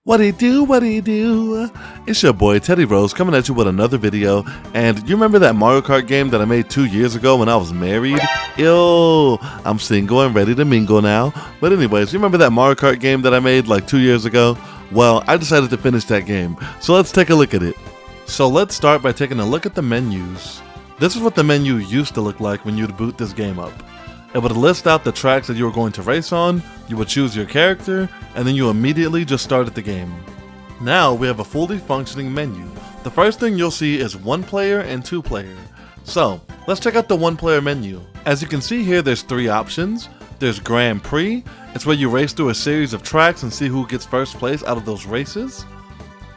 What do you do? What do you do? It's your boy Teddy Rose coming at you with another video. And you remember that Mario Kart game that I made 2 years ago when I was married? Yo, I'm single and ready to mingle now. But anyways, you remember that Mario Kart game that I made like 2 years ago? Well, I decided to finish that game. So let's take a look at it. So let's start by taking a look at the menus. This is what the menu used to look like when you'd boot this game up. It would list out the tracks that you were going to race on, you would choose your character, and then you immediately just started the game. Now we have a fully functioning menu. The first thing you'll see is 1 player and 2 player. So let's check out the 1 player menu. As you can see here, there's 3 options. There's Grand Prix, it's where you race through a series of tracks and see who gets first place out of those races.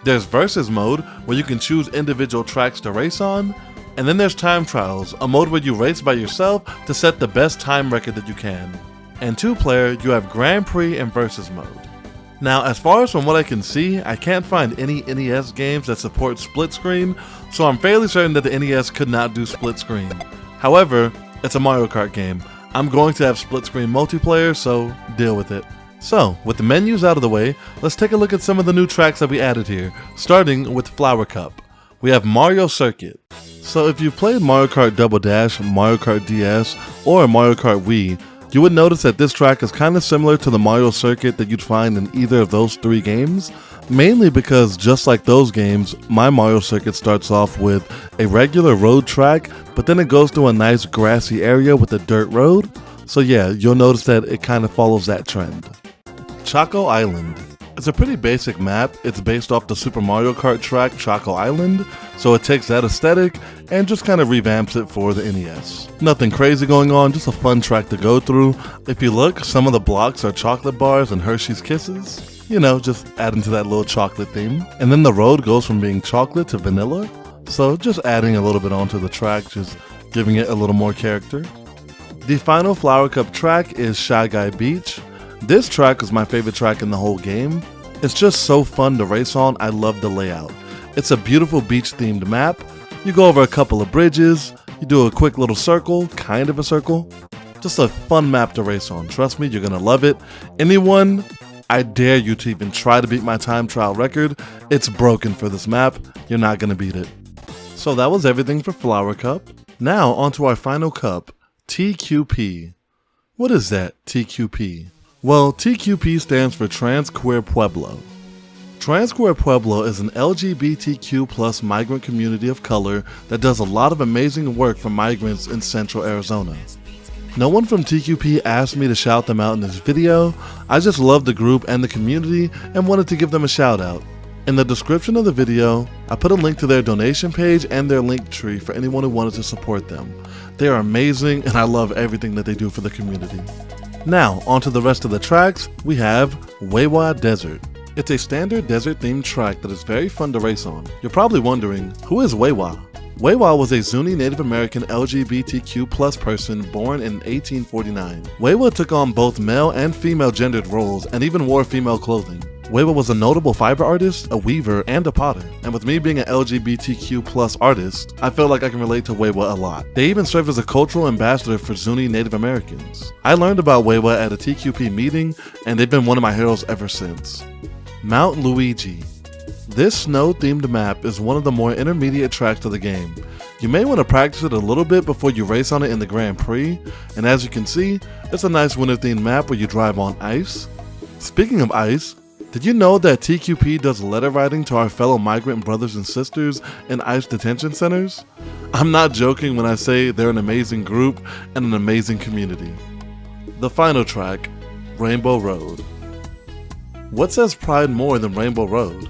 There's Versus mode, where you can choose individual tracks to race on. And then there's Time Trials, a mode where you race by yourself to set the best time record that you can. And 2 player, you have Grand Prix and Versus mode. Now, as far as from what I can see, I can't find any NES games that support split screen, so I'm fairly certain that the NES could not do split screen. However, it's a Mario Kart game. I'm going to have split screen multiplayer, so deal with it. So, with the menus out of the way, let's take a look at some of the new tracks that we added here, starting with Flower Cup. We have Mario Circuit. So if you've played Mario Kart Double Dash, Mario Kart DS, or Mario Kart Wii, you would notice that this track is kind of similar to the Mario Circuit that you'd find in either of those 3 games, mainly because just like those games, my Mario Circuit starts off with a regular road track, but then it goes to a nice grassy area with a dirt road. So yeah, you'll notice that it kind of follows that trend. Choco Island. It's a pretty basic map. It's based off the Super Mario Kart track Choco Island, so it takes that aesthetic and just kind of revamps it for the NES. Nothing crazy going on, just a fun track to go through. If you look, some of the blocks are chocolate bars and Hershey's Kisses. You know, just adding to that little chocolate theme. And then the road goes from being chocolate to vanilla, so just adding a little bit onto the track, just giving it a little more character. The final Flower Cup track is Shy Guy Beach. This track is my favorite track in the whole game. It's just so fun to race on. I love the layout. It's a beautiful beach themed map. You go over a couple of bridges, you do a quick little circle, kind of a circle. Just a fun map to race on. Trust me, you're gonna love it. Anyone, I dare you to even try to beat my time trial record. It's broken for this map. You're not gonna beat it. So that was everything for Flower Cup. Now onto our final cup, TQP. What is that, TQP? Well, TQP stands for transqueerpueblo. Transqueerpueblo is an LGBTQ+ migrant community of color that does a lot of amazing work for migrants in central Arizona. No one from TQP asked me to shout them out in this video. I just love the group and the community and wanted to give them a shout out. In the description of the video, I put a link to their donation page and their link tree for anyone who wanted to support them. They are amazing and I love everything that they do for the community. Now, onto the rest of the tracks, we have Weiwa Desert. It's a standard desert-themed track that is very fun to race on. You're probably wondering, who is Weiwa? Weiwa was a Zuni Native American LGBTQ+ person born in 1849. Weiwa took on both male and female gendered roles and even wore female clothing. Weiwa was a notable fiber artist, a weaver, and a potter. And with me being an LGBTQ+ artist, I feel like I can relate to Weiwa a lot. They even served as a cultural ambassador for Zuni Native Americans. I learned about Weiwa at a TQP meeting, and they've been one of my heroes ever since. Mount Luigi. This snow-themed map is one of the more intermediate tracks of the game. You may want to practice it a little bit before you race on it in the Grand Prix, and as you can see, it's a nice winter-themed map where you drive on ice. Speaking of ice, did you know that TQP does letter writing to our fellow migrant brothers and sisters in ICE detention centers? I'm not joking when I say they're an amazing group and an amazing community. The final track, Rainbow Road. What says pride more than Rainbow Road?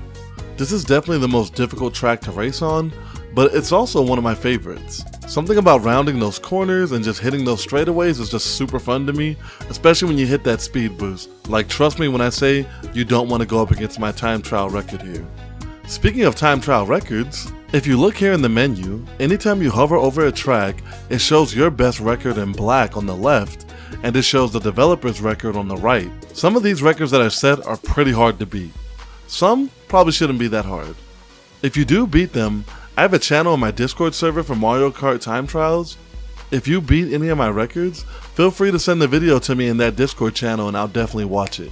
This is definitely the most difficult track to race on, but it's also one of my favorites. Something about rounding those corners and just hitting those straightaways is just super fun to me, especially when you hit that speed boost. Like, trust me when I say you don't want to go up against my time trial record here. Speaking of time trial records, if you look here in the menu, anytime you hover over a track, it shows your best record in black on the left, and it shows the developer's record on the right. Some of these records that I've set are pretty hard to beat. Some probably shouldn't be that hard. If you do beat them, I have a channel on my Discord server for Mario Kart time trials. If you beat any of my records, feel free to send the video to me in that Discord channel and I'll definitely watch it.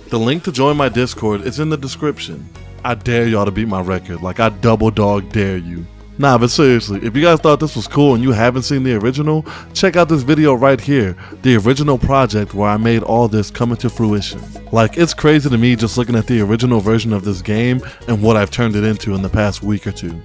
The link to join my Discord is in the description. I dare y'all to beat my record, like I double dog dare you. Nah, but seriously, if you guys thought this was cool and you haven't seen the original, check out this video right here, the original project where I made all this come into fruition. Like, it's crazy to me just looking at the original version of this game and what I've turned it into in the past week or two.